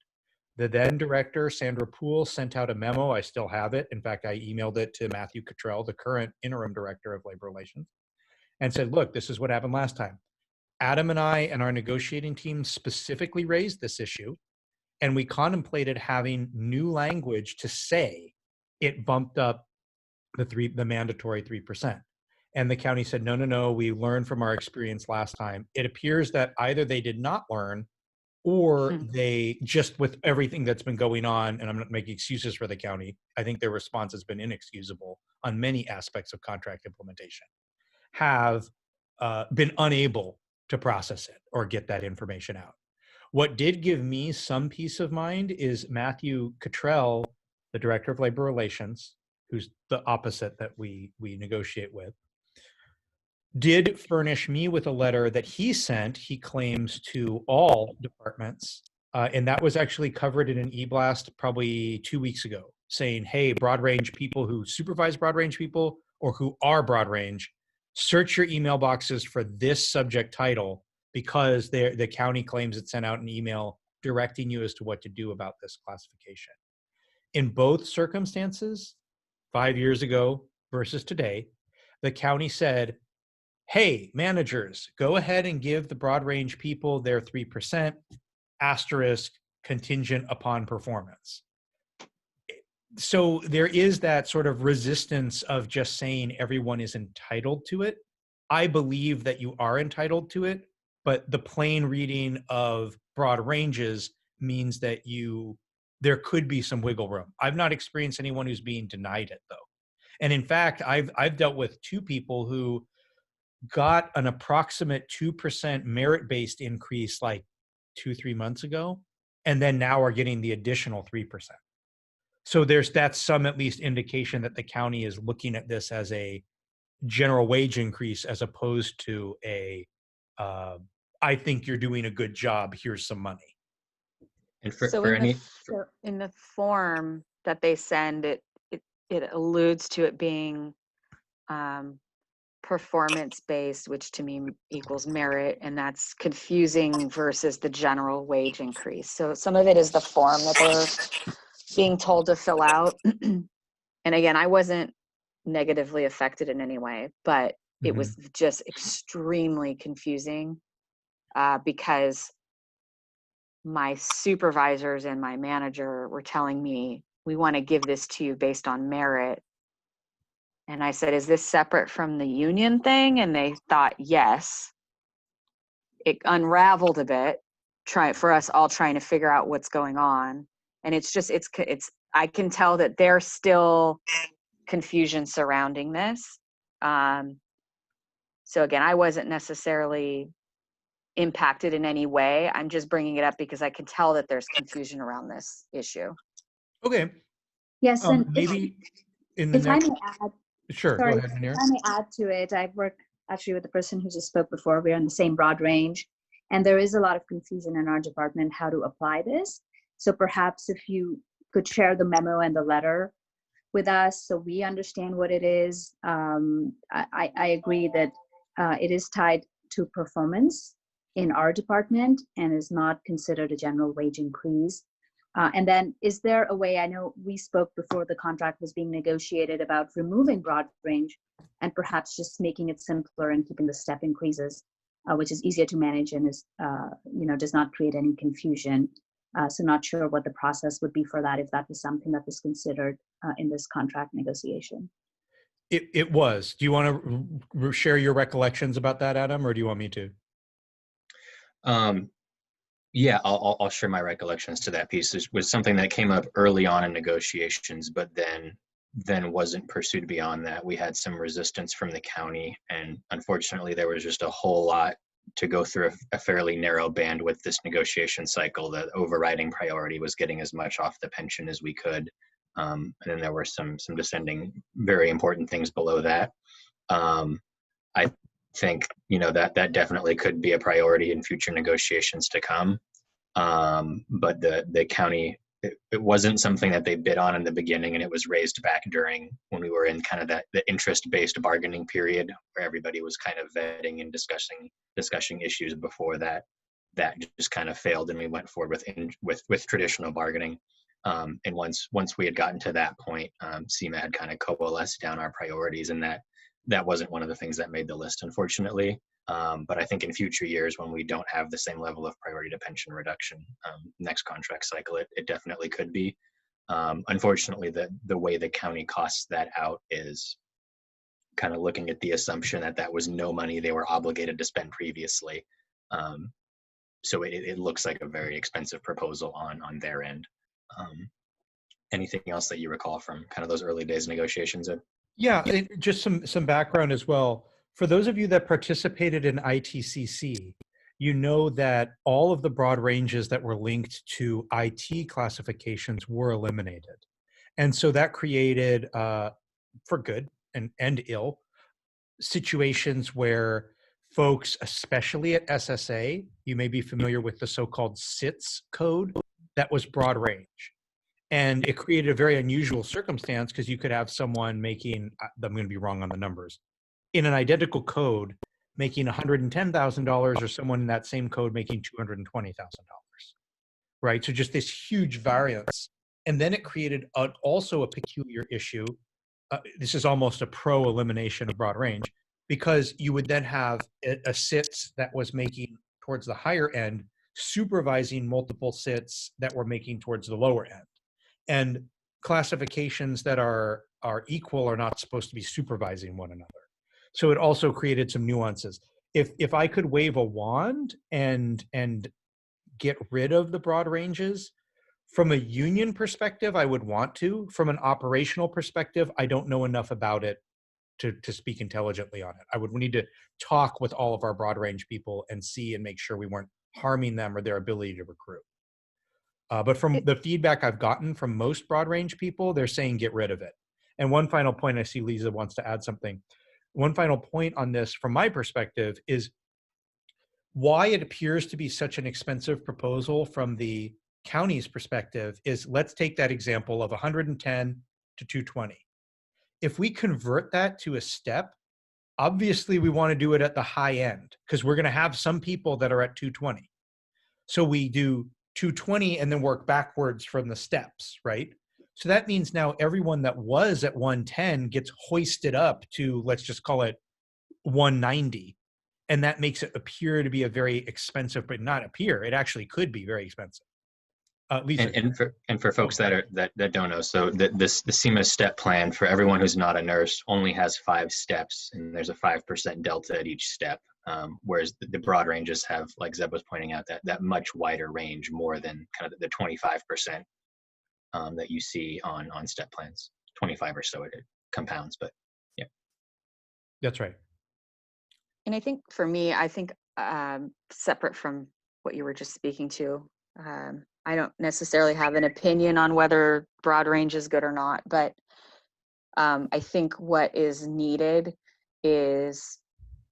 The then director, Sandra Poole, sent out a memo. I still have it. In fact, I emailed it to Matthew Cottrell, the current interim director of labor relations, and said, look, this is what happened last time. Adam and I and our negotiating team specifically raised this issue, and we contemplated having new language to say it bumped up the mandatory 3%. And the county said, no, no, no, we learned from our experience last time. It appears that either they did not learn, or they just, with everything that's been going on, and I'm not making excuses for the county, I think their response has been inexcusable on many aspects of contract implementation, have been unable to process it or get that information out. What did give me some peace of mind is Matthew Cottrell, the Director of Labor Relations, who's the opposite that we negotiate with, did furnish me with a letter that he sent, he claims, to all departments. And that was actually covered in an e-blast probably 2 weeks ago, saying, hey, broad range people who supervise broad range people or who are broad range, search your email boxes for this subject title, because the county claims it sent out an email directing you as to what to do about this classification. In both circumstances, 5 years ago versus today, the county said, hey, managers, go ahead and give the broad range people their 3%, asterisk, contingent upon performance. So there is that sort of resistance of just saying everyone is entitled to it. I believe that you are entitled to it, but the plain reading of broad ranges means that there could be some wiggle room. I've not experienced anyone who's being denied it, though. And in fact, I've dealt with 2 people who got an approximate 2% merit-based increase like 2-3 months ago, and then now are getting the additional 3%. So that's some at least indication that the county is looking at this as a general wage increase, as opposed to I think you're doing a good job, here's some money. And So in the form that they send, it alludes to it being performance-based, which to me equals merit, and that's confusing versus the general wage increase. So some of it is the form that they're being told to fill out. And again, I wasn't negatively affected in any way, but it was just extremely confusing because my supervisors and my manager were telling me, we want to give this to you based on merit. And I said, is this separate from the union thing? And they thought, yes. It unraveled a bit, for us all trying to figure out what's going on. And it's I can tell that there's still confusion surrounding this. So again, I wasn't necessarily impacted in any way. I'm just bringing it up because I can tell that there's confusion around this issue. Okay. Yes, and maybe in the if next. I may add, Sure, sorry, go ahead, Manir. if I may add to it, I've worked actually with the person who just spoke before. We're in the same broad range, and there is a lot of confusion in our department how to apply this. So perhaps if you could share the memo and the letter with us so we understand what it is. I agree that it is tied to performance in our department and is not considered a general wage increase. And then is there a way, I know we spoke before the contract was being negotiated about removing broad range and perhaps just making it simpler and keeping the step increases, which is easier to manage and is, does not create any confusion. So not sure what the process would be for that, if that was something that was considered in this contract negotiation. It was. Do you want to share your recollections about that, Adam, or do you want me to? Yeah, I'll share my recollections to that piece. This was something that came up early on in negotiations, but then wasn't pursued beyond that. We had some resistance from the county, and unfortunately there was just a whole lot to go through a fairly narrow band with this negotiation cycle. The overriding priority was getting as much off the pension as we could. And then there were some descending very important things below that. I think, that definitely could be a priority in future negotiations to come. But the county, it wasn't something that they bid on in the beginning, and it was raised back during when we were in kind of the interest-based bargaining period where everybody was kind of vetting and discussing issues before that just kind of failed, and we went forward with traditional bargaining. And once we had gotten to that point, Sema had kind of coalesced down our priorities, and that wasn't one of the things that made the list, unfortunately. But I think in future years, when we don't have the same level of priority to pension reduction, next contract cycle, it definitely could be. Unfortunately, the way the county costs that out is kind of looking at the assumption that that was no money they were obligated to spend previously. So it looks like a very expensive proposal on their end. Anything else that you recall from kind of those early days negotiations? Yeah, just some background as well. For those of you that participated in ITCC, you know that all of the broad ranges that were linked to IT classifications were eliminated. And so that created, for good and ill, situations where folks, especially at SSA, you may be familiar with the so-called SITS code, that was broad range. And it created a very unusual circumstance because you could have someone making, I'm going to be wrong on the numbers, in an identical code making $110,000 or someone in that same code making $220,000, right? So just this huge variance. And then it created also a peculiar issue. This is almost a pro elimination of broad range, because you would then have a SITS that was making towards the higher end, supervising multiple SITS that were making towards the lower end. And classifications that are equal are not supposed to be supervising one another. So it also created some nuances. If I could wave a wand and get rid of the broad ranges, from a union perspective, I would want to. From an operational perspective, I don't know enough about it to speak intelligently on it. I would need to talk with all of our broad range people and see and make sure we weren't harming them or their ability to recruit. But from the feedback I've gotten from most broad range people, they're saying get rid of it. And one final point, I see Lisa wants to add something. One final point on this from my perspective is why it appears to be such an expensive proposal from the county's perspective is, let's take that example of 110 to 220. If we convert that to a step, obviously we want to do it at the high end because we're going to have some people that are at 220. So we do 220 and then work backwards from the steps, right? So that means now everyone that was at 110 gets hoisted up to, let's just call it 190. And that makes it appear to be a very expensive, but not appear, it actually could be very expensive. Lisa. And for folks that don't know, so the Sema step plan for everyone who's not a nurse only has 5 steps, and there's a 5% delta at each step. Whereas the broad ranges have, like Zeb was pointing out, that much wider range, more than kind of the 25% that you see on step plans. 25 or so it compounds, but yeah. That's right. And I think for me, separate from what you were just speaking to, I don't necessarily have an opinion on whether broad range is good or not, but I think what is needed is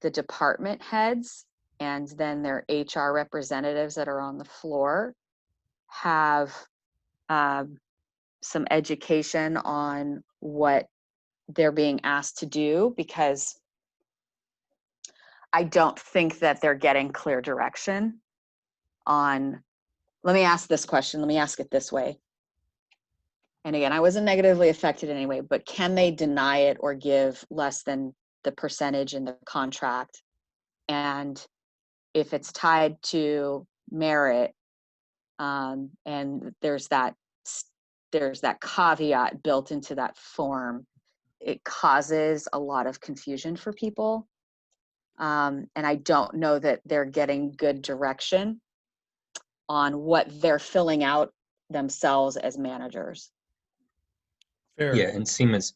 the department heads and then their HR representatives that are on the floor have some education on what they're being asked to do, because I don't think that they're getting clear direction on, let me ask this question, let me ask it this way. And again, I wasn't negatively affected anyway, but can they deny it or give less than the percentage in the contract? And if it's tied to merit, and there's that caveat built into that form, it causes a lot of confusion for people. And I don't know that they're getting good direction on what they're filling out themselves as managers. Fair. Yeah, and Sema's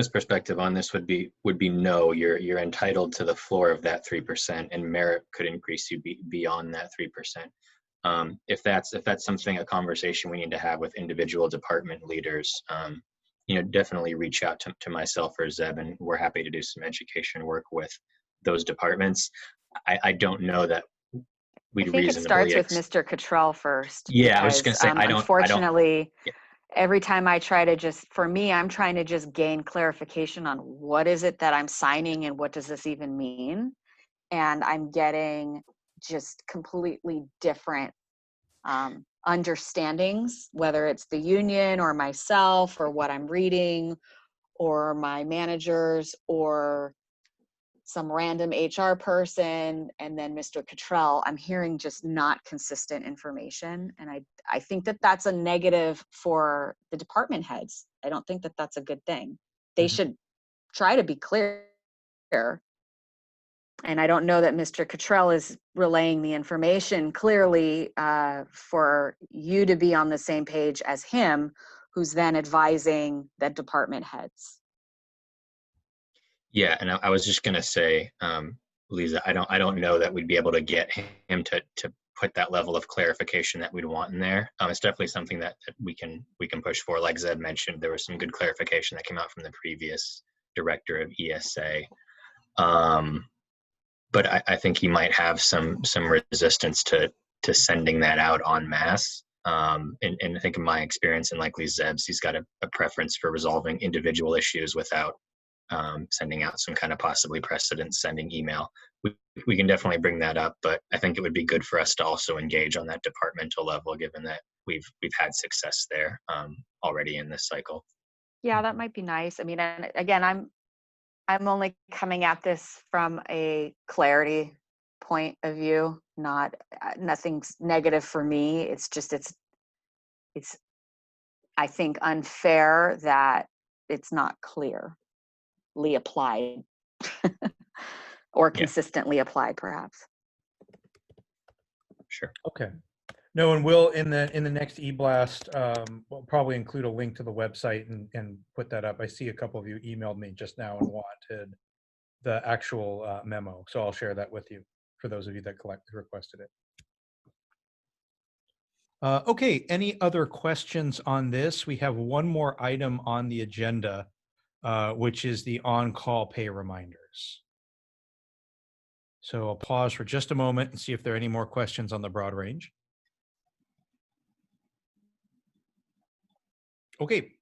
perspective on this would be no, you're entitled to the floor of that 3%, and merit could increase you beyond that 3%. If that's something, a conversation we need to have with individual department leaders, definitely reach out to myself or Zeb, and we're happy to do some education work with those departments. I don't know that we'd reasonably. I think it starts with Mr. Cottrell first. Yeah, because, I was just gonna say unfortunately, every time I try to I'm trying to just gain clarification on what is it that I'm signing and what does this even mean, and I'm getting just completely different understandings, whether it's the union or myself or what I'm reading or my managers or some random HR person, and then Mr. Cottrell, I'm hearing just not consistent information. And I think that that's a negative for the department heads. I don't think that that's a good thing. They should try to be clear. And I don't know that Mr. Cottrell is relaying the information clearly for you to be on the same page as him, who's then advising the department heads. Yeah, and I was just gonna say, Lisa, I don't know that we'd be able to get him to put that level of clarification that we'd want in there. It's definitely something that we can push for. Like Zeb mentioned, there was some good clarification that came out from the previous director of ESA. But I think he might have some resistance to sending that out en masse. And I think in my experience, and likely Zeb's, he's got a preference for resolving individual issues without sending out some kind of possibly precedent sending email. We can definitely bring that up, but I think it would be good for us to also engage on that departmental level, given that we've had success there already in this cycle. Yeah, that might be nice. I mean, and again, I'm only coming at this from a clarity point of view, not nothing's negative for me. It's just it's I think unfair that it's not clearly applied or consistently applied, perhaps. Sure. Okay. No, and we'll in the next e-blast, we'll probably include a link to the website and put that up. I see a couple of you emailed me just now and wanted the actual memo, so I'll share that with you for those of you that requested it. Okay, any other questions on this? We have one more item on the agenda, which is the on-call pay reminders. So I'll pause for just a moment and see if there are any more questions on the broad range. Okay,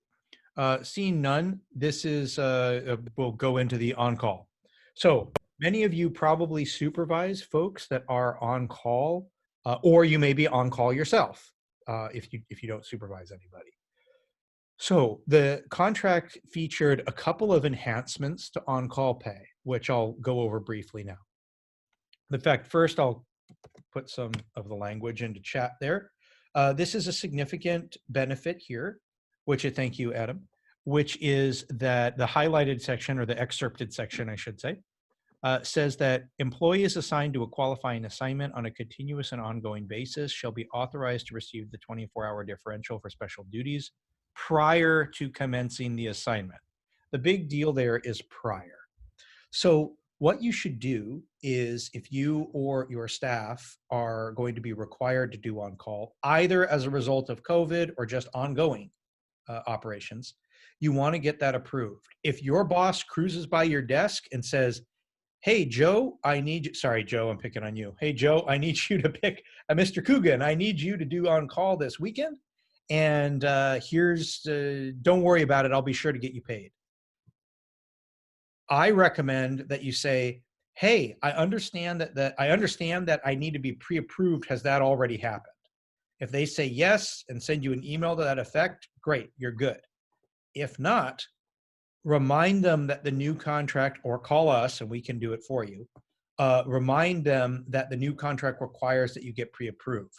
seeing none, this is, we'll go into the on-call. So many of you probably supervise folks that are on call, or you may be on call yourself if you don't supervise anybody. So the contract featured a couple of enhancements to on-call pay, which I'll go over briefly now. In fact, first I'll put some of the language into chat there. This is a significant benefit here, which thank you, Adam, which is that the highlighted section, or the excerpted section, I should say, says that employees assigned to a qualifying assignment on a continuous and ongoing basis shall be authorized to receive the 24-hour differential for special duties prior to commencing the assignment. The big deal there is prior. So what you should do is, if you or your staff are going to be required to do on-call, either as a result of COVID or just ongoing operations, you want to get that approved. If your boss cruises by your desk and says, hey, Joe, I need you. Sorry, Joe, I'm picking on you. Hey, Joe, I need you to pick Mr. Coogan. I need you to do on call this weekend. And don't worry about it. I'll be sure to get you paid. I recommend that you say, hey, I understand that I need to be pre-approved. Has that already happened? If they say yes and send you an email to that effect, great, you're good. If not, remind them that the new contract, or call us and we can do it for you. Remind them that the new contract requires that you get pre-approved.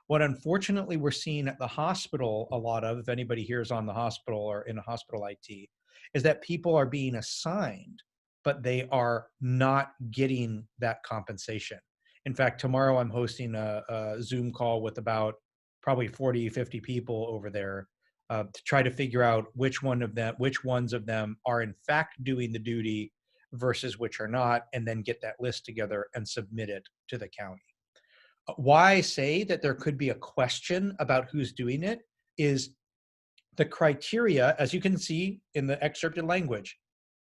What unfortunately we're seeing at the hospital a lot of, if anybody here is on the hospital or in a hospital IT, is that people are being assigned, but they are not getting that compensation. In fact, tomorrow I'm hosting a Zoom call with about probably 40, 50 people over there to try to figure out which ones of them are in fact doing the duty versus which are not, and then get that list together and submit it to the county. Why I say that there could be a question about who's doing it is the criteria, as you can see in the excerpted language,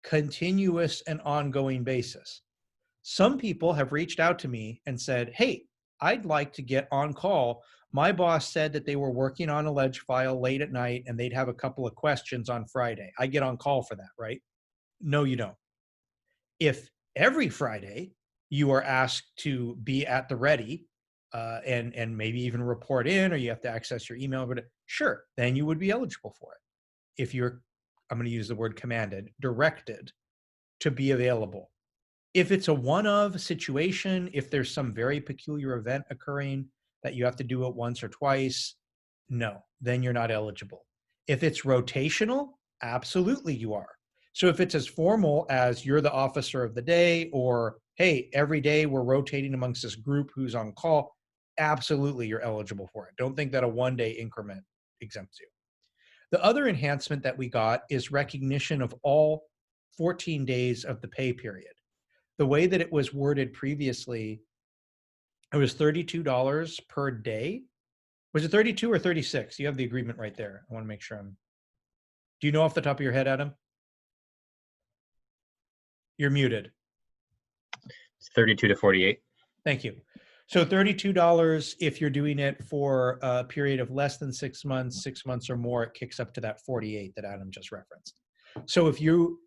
continuous and ongoing basis. Some people have reached out to me and said, hey, I'd like to get on call. My boss said that they were working on a ledge file late at night and they'd have a couple of questions on Friday. I get on call for that, right? No, you don't. If every Friday you are asked to be at the ready and maybe even report in, or you have to access your email, but sure, then you would be eligible for it. If you're, I'm going to use the word commanded, directed to be available. If it's a one-of situation, if there's some very peculiar event occurring that you have to do it once or twice, no, then you're not eligible. If it's rotational, absolutely you are. So if it's as formal as you're the officer of the day, or hey, every day we're rotating amongst this group who's on call, absolutely you're eligible for it. Don't think that a one-day increment exempts you. The other enhancement that we got is recognition of all 14 days of the pay period. The way that it was worded previously, it was $32 per day. Was it 32 or 36? You have the agreement right there. I want to make sure I'm. Do you know off the top of your head, Adam? You're muted. It's 32 to 48. Thank you. So $32 if you're doing it for a period of less than 6 months, 6 months or more, it kicks up to that 48 that Adam just referenced. So if you,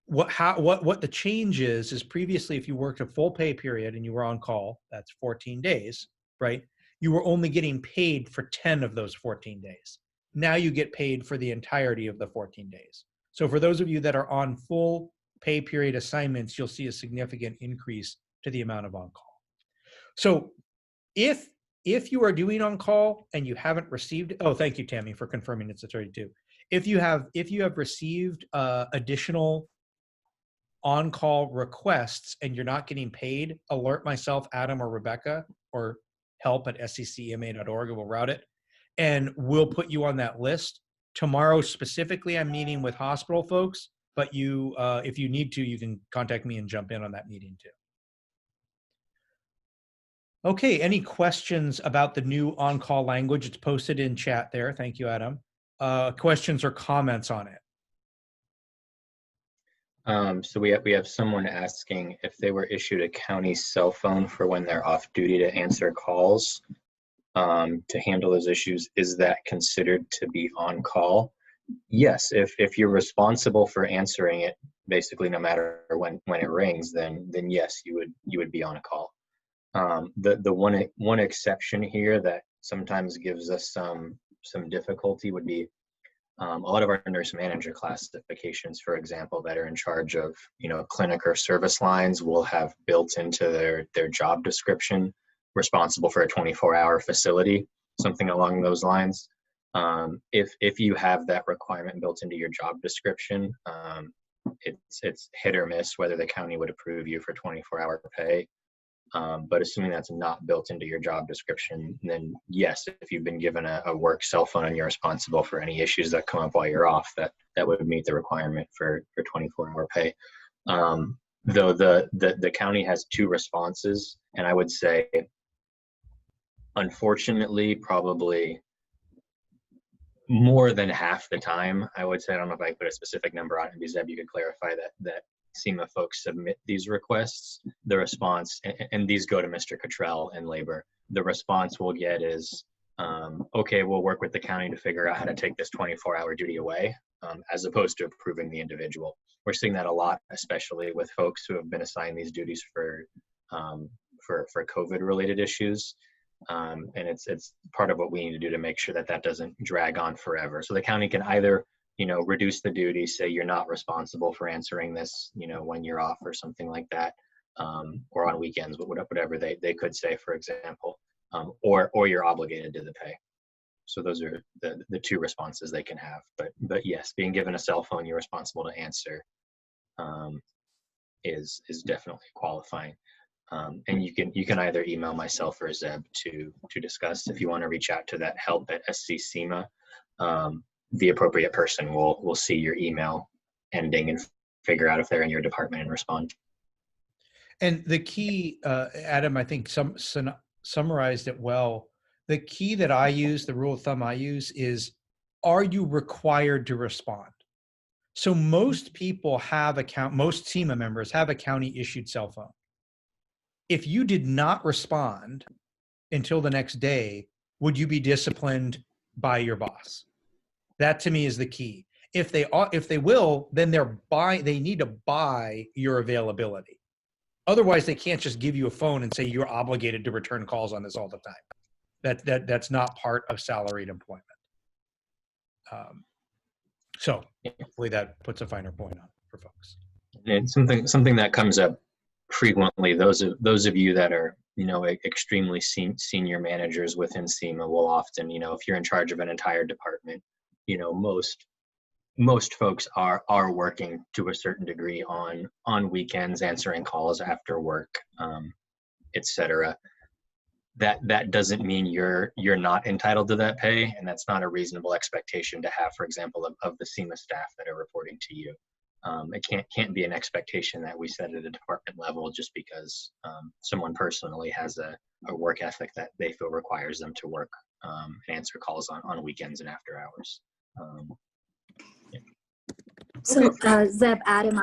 what the change is previously if you worked a full pay period and you were on call, that's 14 days, right? You were only getting paid for 10 of those 14 days. Now you get paid for the entirety of the 14 days. So for those of you that are on full pay period assignments, you'll see a significant increase to the amount of on-call. So if you are doing on-call and you haven't received, oh, thank you, Tammy, for confirming it's a 32. If you have received additional on-call requests and you're not getting paid, alert myself, Adam, or Rebecca, or help@sccma.org, and we'll route it. And we'll put you on that list. Tomorrow specifically, I'm meeting with hospital folks, but you, if you need to, you can contact me and jump in on that meeting too. Okay, any questions about the new on-call language? It's posted in chat there. Thank you, Adam. Questions or comments on it? So we have someone asking if they were issued a county cell phone for when they're off duty to answer calls to handle those issues. Is that considered to be on call? Yes, if you're responsible for answering it, basically no matter when it rings, then yes, you would be on a call. The one exception here that sometimes gives us some difficulty would be a lot of our nurse manager classifications, for example, that are in charge of clinic or service lines will have built into their job description responsible for a 24-hour facility, something along those lines. If you have that requirement built into your job description, it's hit or miss whether the county would approve you for 24-hour pay. But assuming that's not built into your job description, then yes, if you've been given a work cell phone and you're responsible for any issues that come up while you're off, that would meet the requirement for 24-hour pay. Though the county has two responses, and I would say, unfortunately, probably more than half the time, I would say, I don't know if I put a specific number on it, maybe Zeb, you could clarify that Sema folks submit these requests, the response, and these go to Mr. Cottrell in labor, the response we'll get is, okay, we'll work with the county to figure out how to take this 24-hour duty away, as opposed to approving the individual. We're seeing that a lot, especially with folks who have been assigned these duties for COVID-related issues. And it's part of what we need to do to make sure that doesn't drag on forever. So the county can either reduce the duty, say you're not responsible for answering this, when you're off or something like that, or on weekends, whatever they could say, for example, or you're obligated to the pay. So those are the two responses they can have. But yes, being given a cell phone you're responsible to answer is definitely qualifying. And you can either email myself or Zeb to discuss. If you want to reach out to that help@sccma, the appropriate person will see your email ending and figure out if they're in your department and respond. And the key, Adam, I think summarized it well. The key that I use, the rule of thumb I use, is, are you required to respond? So most people most Sema members have a county issued cell phone. If you did not respond until the next day, would you be disciplined by your boss? That to me is the key. If they will, then they need to buy your availability. Otherwise, they can't just give you a phone and say you're obligated to return calls on this all the time. That's not part of salaried employment. So hopefully that puts a finer point on for folks. And something that comes up frequently those of you that are, you know, extremely senior managers within Sema will often, you know, if you're in charge of an entire department, you know, most folks are working to a certain degree on weekends, answering calls after work, etc. That doesn't mean you're not entitled to that pay, and that's not a reasonable expectation to have, for example, of the Sema staff that are reporting to you. It can't be an expectation that we set at a department level just because someone personally has a work ethic that they feel requires them to work and answer calls on weekends and after hours. Yeah. So, Zeb, Adam,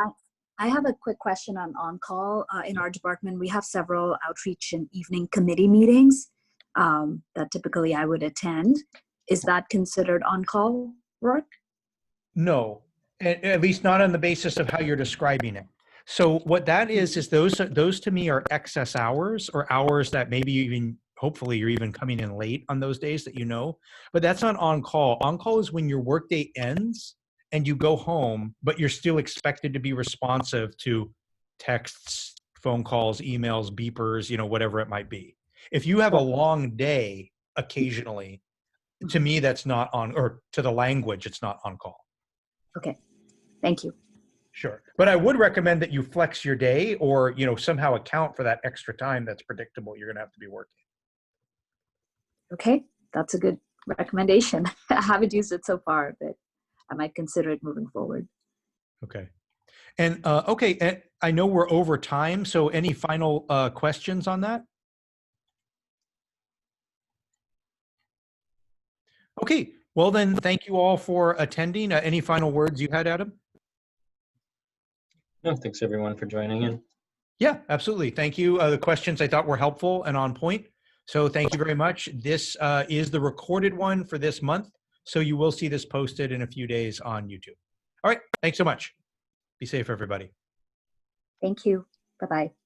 I have a quick question on on-call. In our department, we have several outreach and evening committee meetings that typically I would attend. Is that considered on-call work? No, at least not on the basis of how you're describing it. So what that is those to me are excess hours, or hours that maybe even, hopefully you're even coming in late on those days that you know, but that's not on call. On call is when your workday ends and you go home, but you're still expected to be responsive to texts, phone calls, emails, beepers, you know, whatever it might be. If you have a long day occasionally, to me, that's not on, or to the language, it's not on call. Okay, thank you. Sure. But I would recommend that you flex your day, or, you know, somehow account for that extra time that's predictable you're going to have to be working. Okay, that's a good recommendation. I haven't used it so far, but I might consider it moving forward. Okay. And okay, and I know we're over time, so any final questions on that? Okay, well then, thank you all for attending. Any final words you had, Adam? No, thanks everyone for joining in. Yeah, absolutely. Thank you. The questions I thought were helpful and on point. So thank you very much. This is the recorded one for this month. So you will see this posted in a few days on YouTube. All right. Thanks so much. Be safe, everybody. Thank you. Bye-bye.